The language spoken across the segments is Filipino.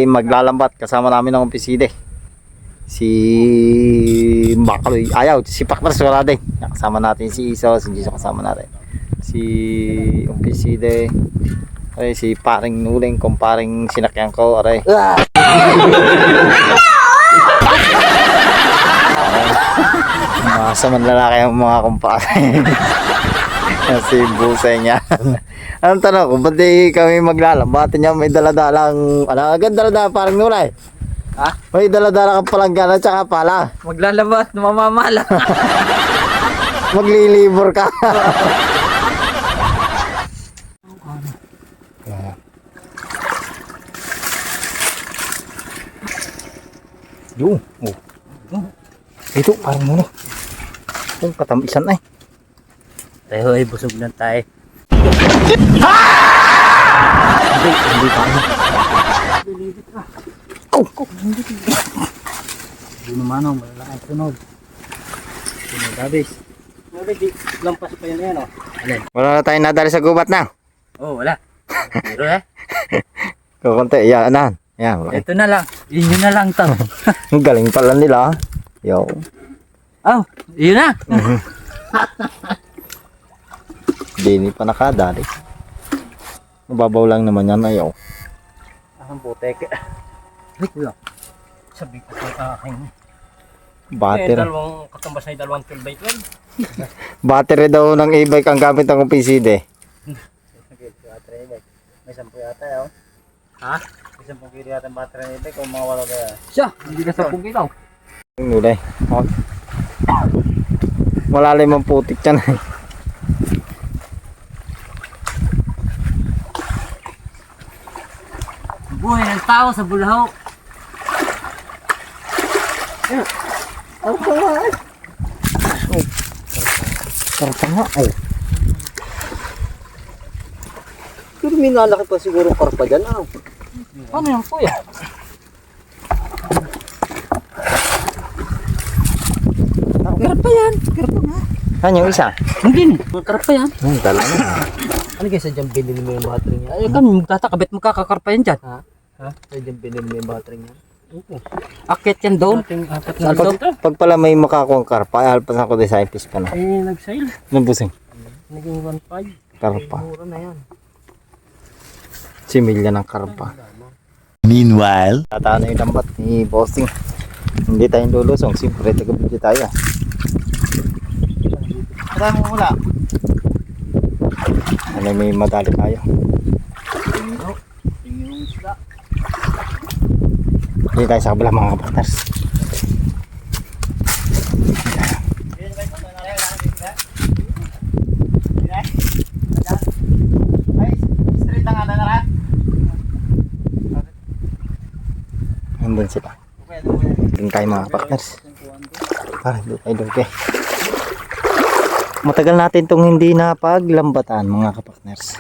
maglalambat kasama namin ng umpiside. Si Bakaloy ayaw, si Pakmars wala din. Kasama natin si Iso, si Jiso kasama natin. Si umpiside. Ay, si paring Nuling, kumparing sinakyan ko, aray. Masaman lalaki ang mga kumpare. Si Busay niya. Anong tanong kung ba't di kami maglalambat niya may daladalang, agad daladala parang Nulay. Ha? May daladala kang palanggana tsaka pala. Maglalabat, mamamala. Maglilibor ka. Yung, oh. Ito, parang muna. Yung katamisan ay. Tayo ay busog na tayo. Hindi pa ano. Hindi naman ako, malalaki sunod. Sunod, abis. Di lampas pa yun yan, oh. Alin? Wala na tayong nadali sa gubat na. Oh, wala. Pero Kukunti, yan, anan. Yan, ito na lang. Yun na lang to. ang galing pala nila. Yo. Oh, yun na. Dini pa nakadali. Mababaw lang naman yan, ayaw. Ang putek. Wait lang. Sabi ko sa akin. Battery. Dalawang katambas na dalawang 12 by 12. Battery daw ng e-bike ang gamit ng PCD. May 10 yata yun. Ha? May 10 kilo yata ang battery ng e-bike kung mga wala ba yan. Siya, hindi na 10 kilo. Yung nulay. Oh. Malalim ang putik dyan. Buhay ng tao sa bulahaw. Ang pangal. Oh. Karpa nga. Oh. Pero minalaki pa siguro karpa dyan. Ah. Ano yan kuya? Karpa yan. Karpa nga. Saan yung isa? Hindi. Karpa yan. Dala na. Ano kaysa dyan binili mo yung battery niya? Ay kami magtatakabit magkakakarpa yan dyan. Ha? Ay dyan binili mo yung battery niya? Oo. Akit yan doon. Pag pala may makakuha karpa, ay alpas ako design piece pa na. Eh nag-sale. Nabusing. Naging 1.5. Karpa. Mura na yan. Similya ng karpa. Meanwhile, Tatano yung lambat ni Bossing. Hindi tayong lulusong. Siyempre, taga-video tayo. Tara mo mula. Ano, may madali tayo. Hindi tayo sa kabila mga kapaters. Nandun sila. Doon tayo mga partners. Doon tayo doon kayo. Matagal natin itong hindi napaglambatan mga kapakners.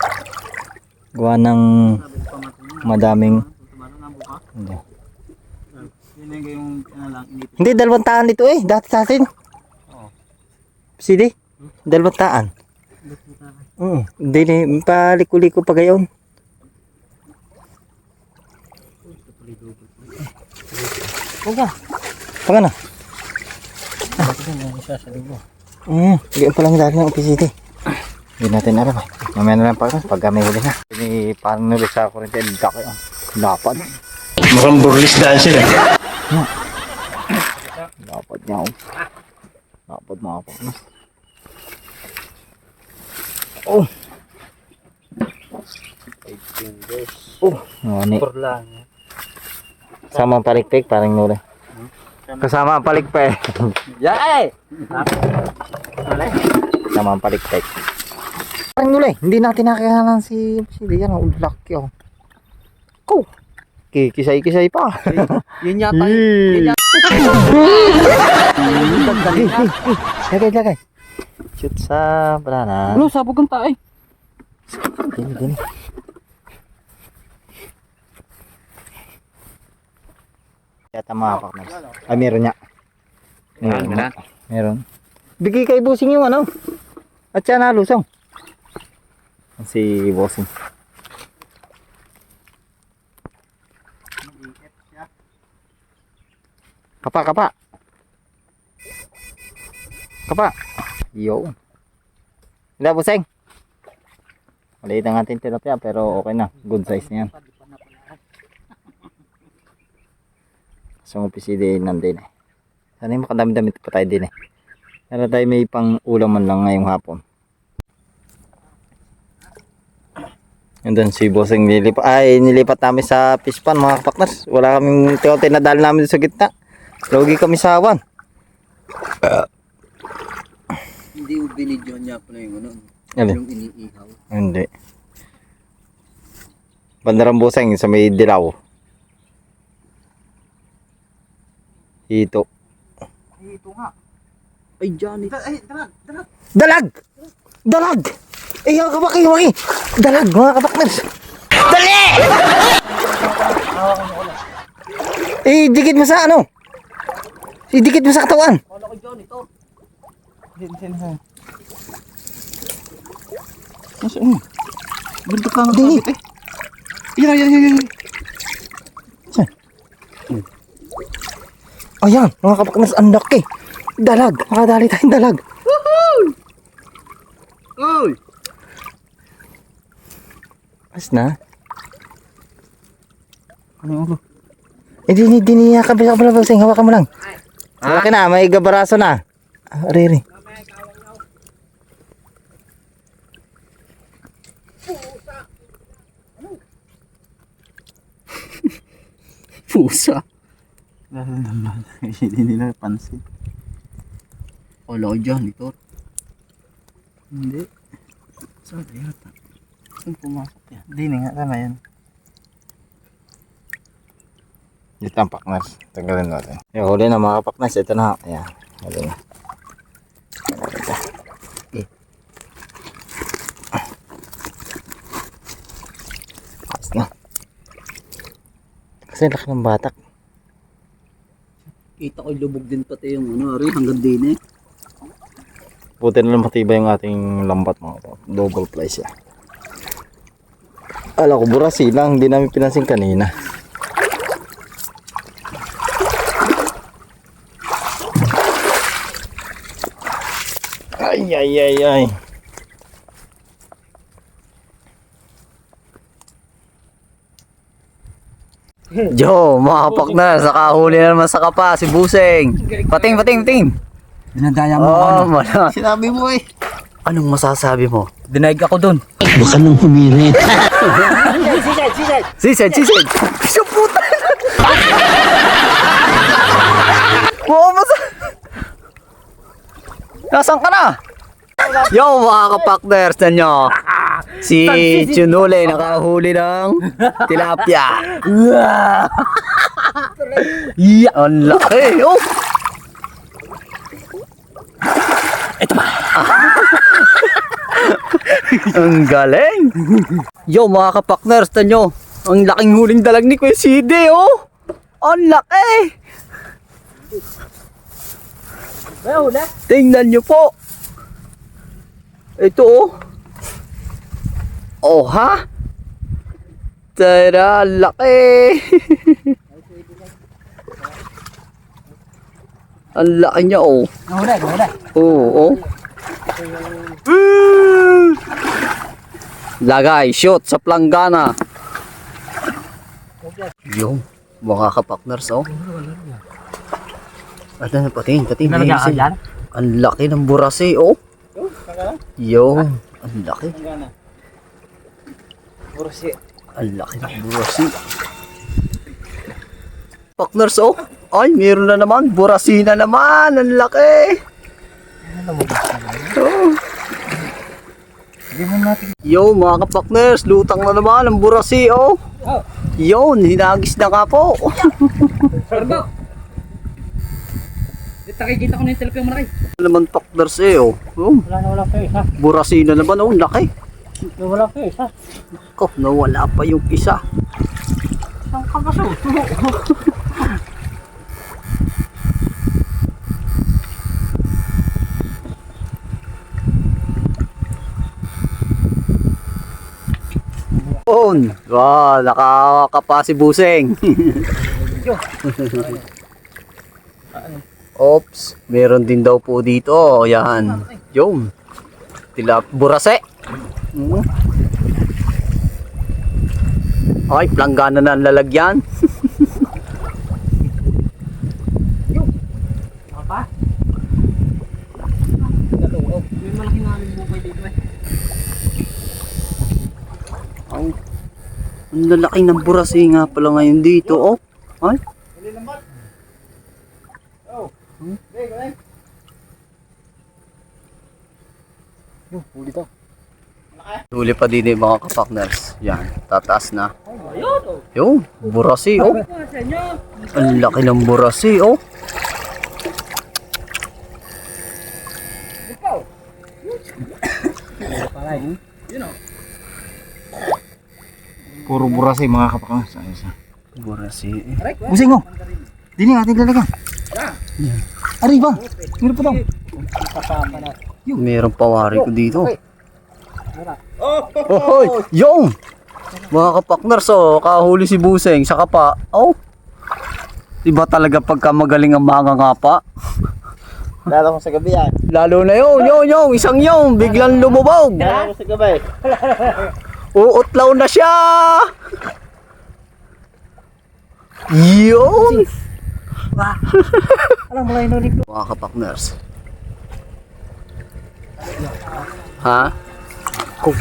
Gawa ng madaming hindi, 2 taan dito eh. Dati sa atin. CD? 2 taan. Hindi, paliko-liko pa gayon. Huwag Panga na. Hindi pa lang dahil ng OPCT. Hindi natin alam eh. Mamaya na lang pag may huli na. Ini parang nulis sa kurente. Lapad. mukhang burlis dahil sila. Lapad niya oh. Lapad mga kapatid. Oh. 5 fingers. Oh. Ngani. Lang. Sama ang palikpik parang nuli. Kasama ang palikpik. Yay! Sama ang palikpik. Parang nuli. Hindi natin nakakalan si Rian. Ulak yun. Ko. Kikisay-kisay pa. Yun yata. Yun yata. Lagay. Shoot sa banana. Ano, sabog ang tayo. Gini. Yata mga partners. Ay, meron niya. Meron. Bigay kay Bossing yung ano. At siya nalusong. Si Bossing. Kapa, kapa. Kapa. Yo. Hindi, buseng. Maliit ang ating tilapia pero okay na. Good size na yan. So, PCD nandun eh. Sana yung makadami-damit pa tayo din eh. Sana tayo may pang ulam man lang ngayong hapon. And then si Bossing nilipat namin sa fish pan mga kapakners. Wala kaming tinadal namin sa gitna. Logi kami sa awan. Hindi mo binidyo niya pa na yung ano. Alin? Yung iniihaw. Hindi. Bandarang Bossing sa may dilaw. Ito. Ito nga. Ay, Johnny. Ay, dalag. Dalag! Dalag! Eh, kabaki. Dalag mga kapakners. Dali! Eh, dikit mo sa ano? Dikit mo sa katawan. Wala ko, Johnny, ito. Nasaan? Bunto ka nga Dini. kapit eh. Yan. Saan? Ayan, mga kapakners, ang laki. Dalag, makadali tayong dalag. Oy! As na? Ano yung ulo? Eh, di niya kabila Bossing, hawakan mo lang. Malaki na, may gabaraso na. Riri. Pusa. Hindi nila pansin. Wala ko, Johnny, ito. Hindi. Saan yata? Saan pumasok yan? Hindi nga tama yan. Dito ang pakners. Tagalin natin. Yung huli na mga pakners. Ito na. Ayan. Huli na. Okay. Ayos na. Kasi laki ng batak. Kita ko lubog din pati yung ano, Ari, hanggang din eh. Buti na lang matibay yung ating lambat mga kapatid. Double fly siya. Ala ko burasi lang. Hindi namin pinansin kanina. Ay. Jo, mga kapakners, nakahuli na naman sa kapa si Buseng. Pating. Dinadaya mo Oh, wala. Sinabi mo eh. Anong masasabi mo? Dinaig ako dun. Baka nang humirit. Sisid. Sa puta. Oo, Nasaan ka na? Yo, mga kapakners na nyo. Si Chunule nakahuli ng tilapia. Yeah, ang laki. Oh. Ito ba? Ang galing. Yo, mga kapakners na nyo. Ang laking huling dalag ni Kuya Side, oh. Ang laki. Tingnan nyo po. Ito oh. Oh ha? Tara, laki. Ang laki niya oh. Wala. Oo, oh. Lagay, shoot sa planggana. Yung mga kapakners oh. At na pating. Ang laki ng burasi oh. Yo, ang laki. Ang laki ng burasi. Pakners oh. Ay, meron na naman. Burasi na naman. Ang laki. Oh. Yo, mga kapakners. Lutang na naman ang burasi oh. Yun, hinagis na nga po. Sarbo! Nakikita ko na yung tilapia mo malaki. Naman pakners eh oh. Wala pa isa. Burasi na naman oh. Laki. Wala pa isa. Ko, nawala pa yung isa. Saan ka ba so? Wow, nakakapa si Buseng. Ops, meron din daw po dito. Yan. Yung. Burase. Ay, planggana na ang lalagyan. Apa? Nalungog. May malaking namin bukay dito eh. Ay, ang lalaki ng burase nga pala ngayon dito. Oh. Ay. Huli to. Huli pa din eh, mga kapakners. Yan, tataas na. Yung, burasi oh. Ang laki ng burasi oh. Puro burasi mga kapakang. Burasi eh. Busing oh. Dini nga ating lalagyan. Ari ba? Meron pa daw. Meron pawari ko dito. Oh, yung! Mga kapakners oh, kahuli si Buseng sa kapa. Oh. Iba talaga pagka magaling ang mga ngapa. Lalo ko sa gabi yan. Lalo na yung, isang yung, biglang lumubog. Lalo ko sa gabi. Uutlaw na siya! Yun! Alam mo lang inulit. Mga kapakners. Ha? Oh,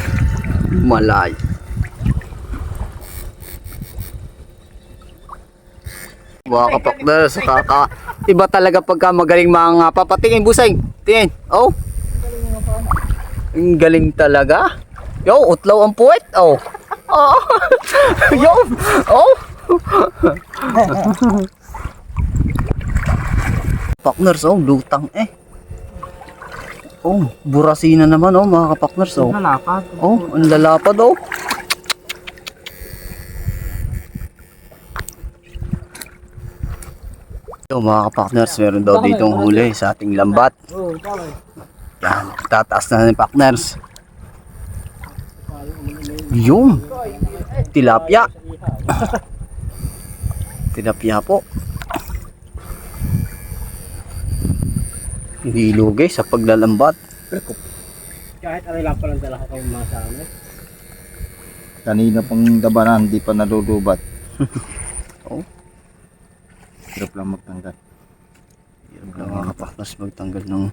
malay. Mga kapakners, iba talaga pagka magaling mga papatingin Buseng. Tingin. Oh. Ang galing talaga. Yo, utlaw ang puwet. Oh. Oh. Yo. Oh. Partners, oh, lutang eh. Oh, burasina naman oh, mga kapakners oh. Nalapad. Oh, ang lalapad oh. So mga kapakners, meron daw ditong huli sa ating lambat. Oo, tama. Yan, tataas na ng partners. Yung tilapia. Tilapia po. Hindi lugay sa paglalambat. Kahit ano lang palang dala ko kayong mga sa amin. Kanina pang dabanan, hindi pa nalulubat. Oh. Hirap lang magtanggal. Hirap lang mga kapakners magtanggal ng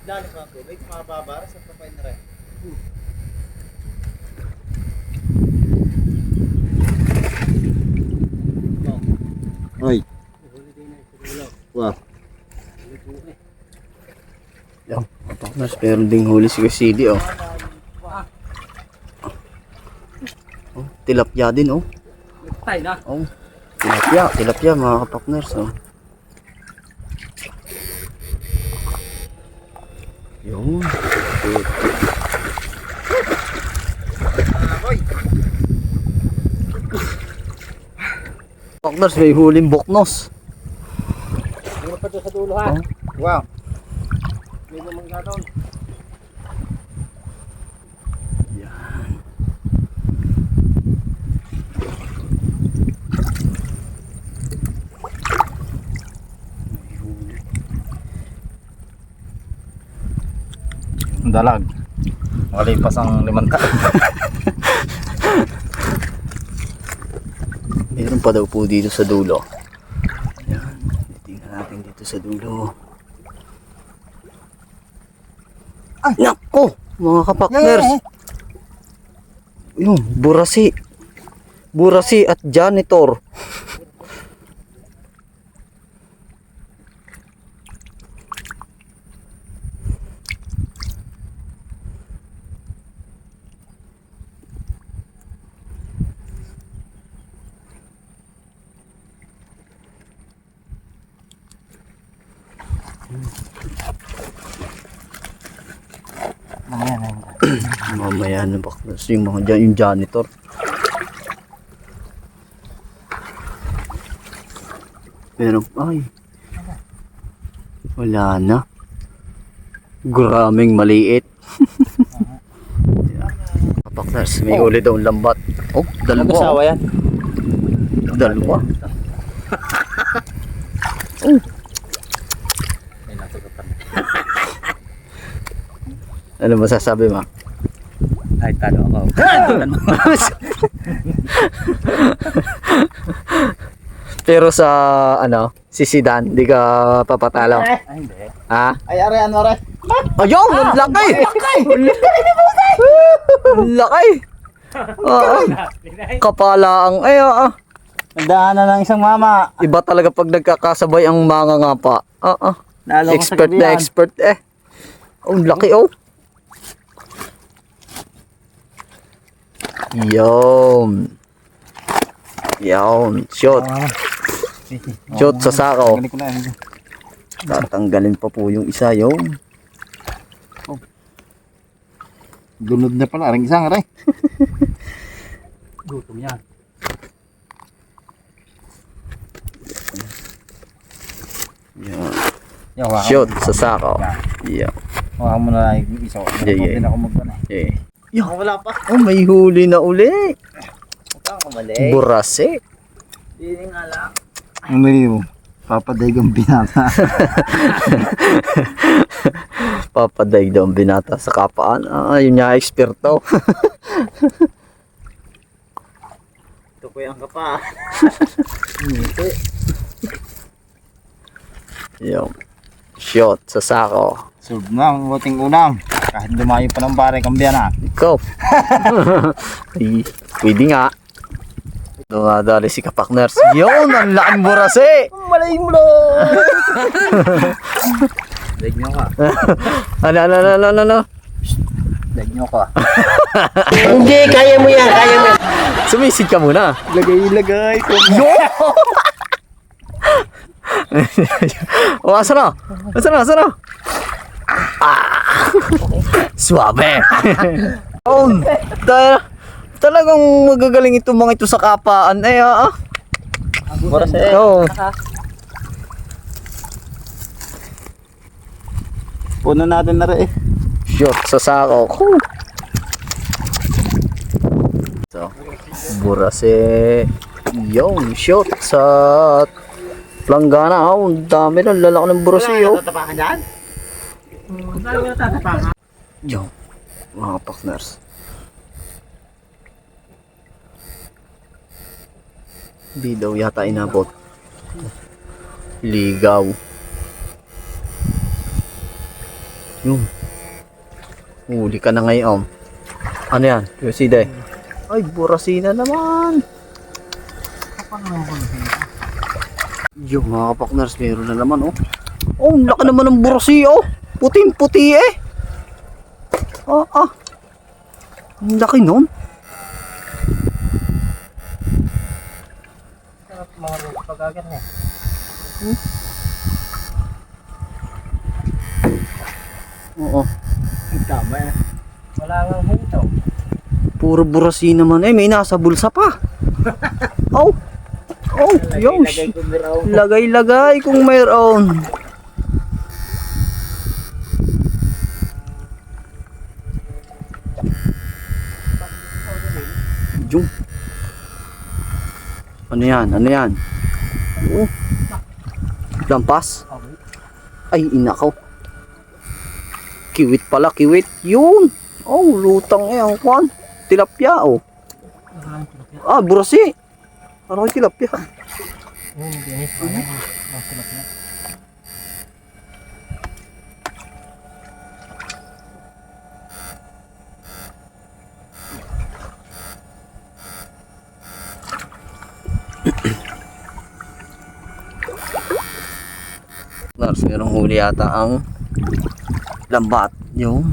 Dali pa ako, may mababa sa kapay na rin. Oy. Wow. yan, kapakners, meron ding huli si Cassidy oh. Oh, tilapia din oh. Tay na. Oh, tilapia mga kapakners oh. Yun. Kapakners, may huling boknos. Ano pa doon sa dulo ha? Wow. May mamangga doon. Yan. Ang dalag. Malipas ang 5 taon. Meron pa daw po dito sa dulo. Yan. Tingnan natin dito sa dulo. Ay, nako! Mga kapakners. Yung, burasi. Burasi at janitor. Mamaya na baklas yung mga yung janitor. Pero ay wala na. Graming maliit. Kapakners, may huli daw ang lambat. Oh, dalawa. yan? Dalawa. Oh. Ano masasabi mo? Ay, talo ako. Pero sa ano, si Sidan, di ka papatalo. Ay, hindi. Ha? Ay, are, ano, are? Ayun, ang laki! Ang laki! Oo. Kapalaang, ay, oo. Nagdaanan ng isang mama. Iba talaga pag nagkakasabay ang mga ngapa. Oo. Nalo ko sa Expert na gabihan. expert eh. Oh, ang laki oh. Yun. Yun. Shot. Shot sa sako. Galing ko na. Tatanggalin pa po yung isa yun. Dunod na pala. Aring isang, are. Gutom yan. Yan. Yung waka. Shot sa sako. Yeah. Waka mo na lang yung isa. Yeah. Hindi na ako magpana. Yeah. Wala pa. Oh, may huli na uli. Huwag kang kamali. Burase. Hindi nga lang. Ang nili mo. Papadaygang binata. Papaday daw ang binata sa kapaan. Ah, yun nga eksperto. Ito po yung kapa. Yung shot sa sako. Serve na ang buting ulam. Kahit dumayo pa ng bare, kambiyan na. Ikaw. Ay, pwede nga. Dumadali si Kapakners. Yun, ang laking burase. Malay mo lang! Leg nyo ka. Ano? Leg nyo ka. Hindi, kaya mo yan, kaya mo. Sumisid ka muna. Lagay. Yo! O, asa na? Suwabe. Oh, talagang magagaling itong mga ito sa kapaan. Eh, Burase. Oo. Puno natin na rin eh. Shot sa sako. So, burase. Yung shot sa planggana. Oh, ang dami lang lalaki ng burase. Oh. Tatapakan dyan? Yung mga partners. Di daw yata inabot. Ligaw. Yung. Huli ka na ngayon. Ano yan? Yoside. Ay, burasina naman. Yung mga partners, meron na naman oh. Oh, ang laki naman ng burasi oh. Puting-puti eh. Ang laki nun. Mga rules pag-agar na. Oo. Tama eh. Wala nga hinto. Puro burasi naman eh. May nasa bulsa pa. Oh. Oh, yung. Lagay-lagay kung mayroon. Yung. Ano yan? Oh. Lampas? Ay, inakaw. Kiwit pala, kiwit. Yun. Oh, lutang eh. Ang kwan. Tilapia, oh. Ah, burasi. Parang tilapia. Nars, merong huli yata ang lambat. Yung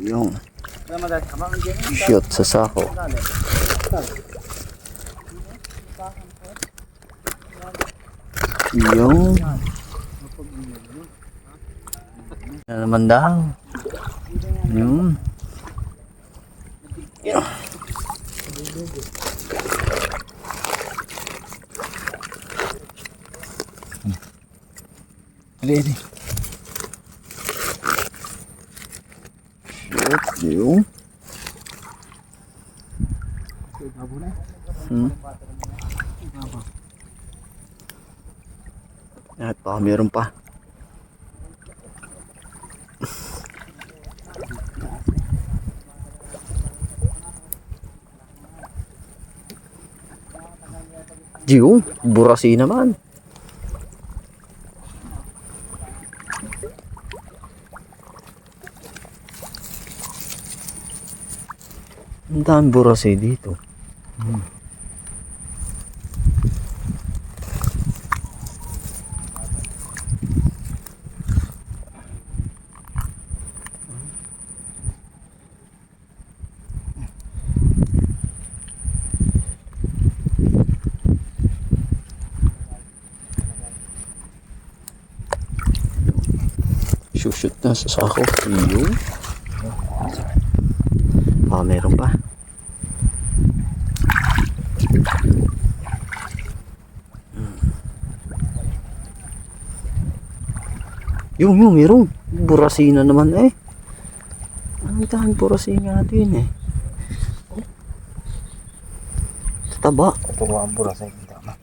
yung shoot sa sako. Yung Na naman daw. Yun. Ready. Yun. At baka meron pa. Yun, burasi naman. Ang dami burasi dito. Shoot na sa sako. Yun. Meron pa. Yung meron. Burasi na naman eh. Ang dami burasi nga din eh. Taba. Ito ko ang buras ay tama.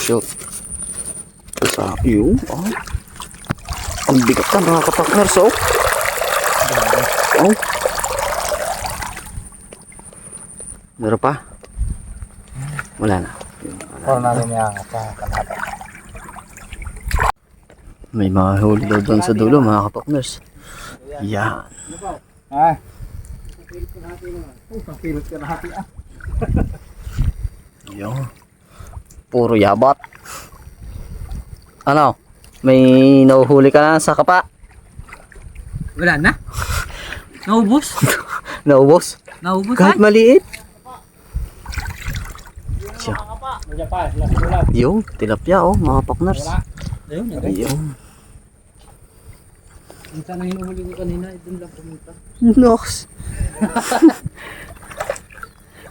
Shoot. Sa iyo. Ang bigat ka mga kapakners oh. Oh. Meron pa? Wala na. Para namin yung kanata. May mga huli daw doon sa dulo mga kapakners. Yan. Ah. Papilot ka na hati ah. Yan. Puro yabat. Ano? May nahuhuli ka na sa kapa? Wala na? Naubos? Naubos? Naubos Kahit ay? maliit. Siya. Yung tilapia oh mga kapakners. Ayun, Yung. Yung sana hinuhuli ko kanina, doon lang pumunta. Nox.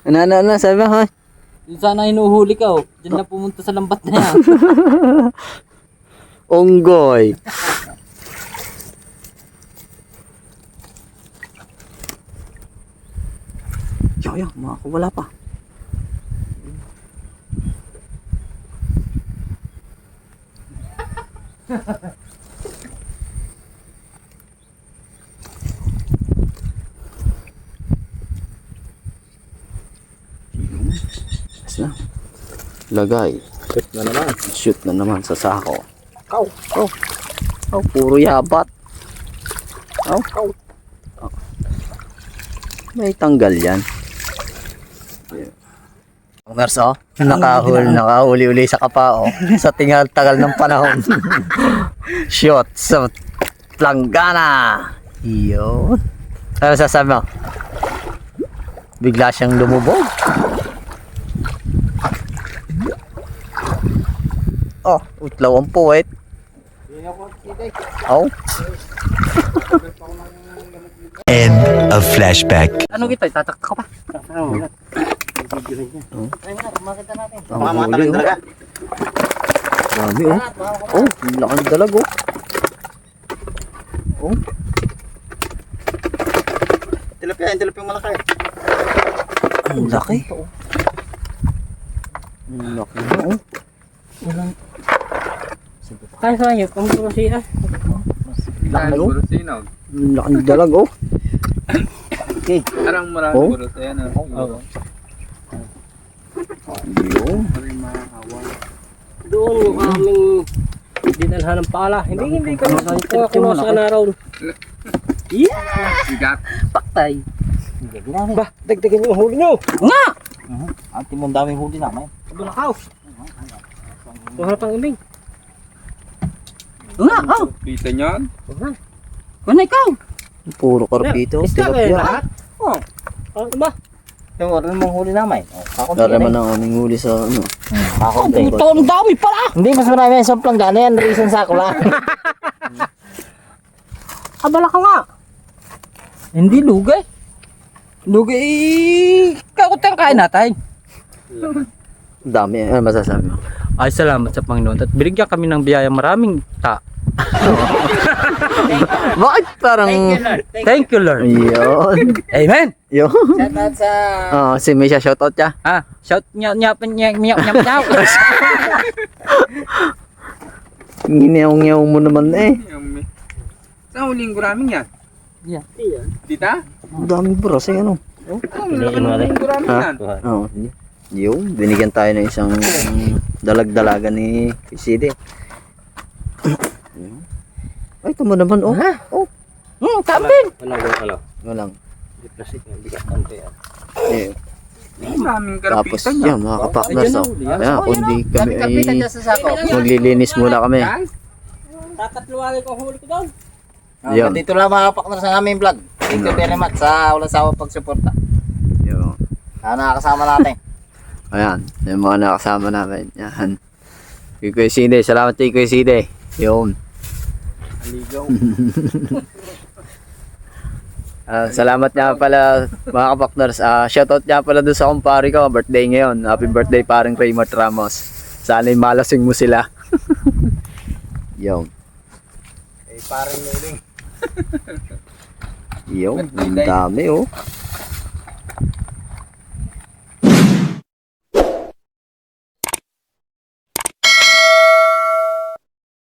Ano, sabi mo, ha? Yung sana hinuhuli ka, oh. Diyan lang pumunta sa lambat na yan. Onggoy. Yo, mga wala pa. Na. Lagay. Shoot na naman. Shoot na naman sa sako. Kaw. Oh, puro yabat. Oh. May tanggal yan. Ang nurse oh, nakahuli uli sa kapa oh. Sa tagal ng panahon. Shot sa planggana. Iyon. Ano sasabi mo? Bigla siyang lumubog. Oh, utlaw ang puwet. Oh. End of flashback. Ano kita? Tatakta ka pa? Ang huli oh. Dami oh. Oh, laking dalag oh. Oh. Tilapia yung malaki. Ang laki. Ang laki na oh. Kaya sa inyo, kung puro siya. Laki oh. Ang laking dalag oh. Okay. Parang marami Oh. burot. Ayan o. Oo. Yun. Doon yung aming dinalhan ng pala. Hindi kami kuha sa araw. Bigat. Paktay. Ba, dagdagan yung huli nyo. Nga! Ante mo daming huli namin. Bulakaw. Kuha pang iming. Nga! Oh! Kita niyan. Ano ikaw? Puro karpito. Isda kayo Tilapia. lahat? Oh. Ano ba? Yung oran mong huli namin. Dari man ang aming huli sa ano. Kakunti. Ang dami pala! Hindi, mas marami yan sa planggana yan. Reason sa ako lang. Nakabala ka nga. Hindi lugay. Lugay, kakutang kain natin. Dami, ano masasabi mo? Ay, salamat sa Panginoon. At binigyan kami ng biyaya maraming Bakit parang... Thank you, Lord. Yun. Amen. Yun. Shoutout sa... Si may siya shoutout siya. Shout nyap. Nginaw mo naman eh. Saan huling guraming yan? Yan. Dita? Ang daming bros eh, ano? Huling guraming yan? Oo. Yung binigyan tayo ng isang dalag-dalaga ni PCD. Ay, ito mo naman, oh. Oh. Kampin. Walang. Eh, Maraming tapos karapitan yan. yan, mga kapakners, oh. Ayan, kundi kami ay maglilinis muna kami. Tatatluwalay ko ang huli ko doon. Yan. Dito lang mga kapakners sa aming vlog. Thank you very much sa walang sawa pagsuporta. Yun. Nakakasama natin. Ayan, yung mga nakasama namin. Yan. Kay Kuya Side, salamat kay Kuya Side. Yun. Salamat nga pala mga kapakners. Shoutout nga pala doon sa kumpare ko. Birthday ngayon. Happy birthday paring Raymond Ramos. Sana'y malasing mo sila. Yun. Eh, parang nuling. Yun. Ang dami oh.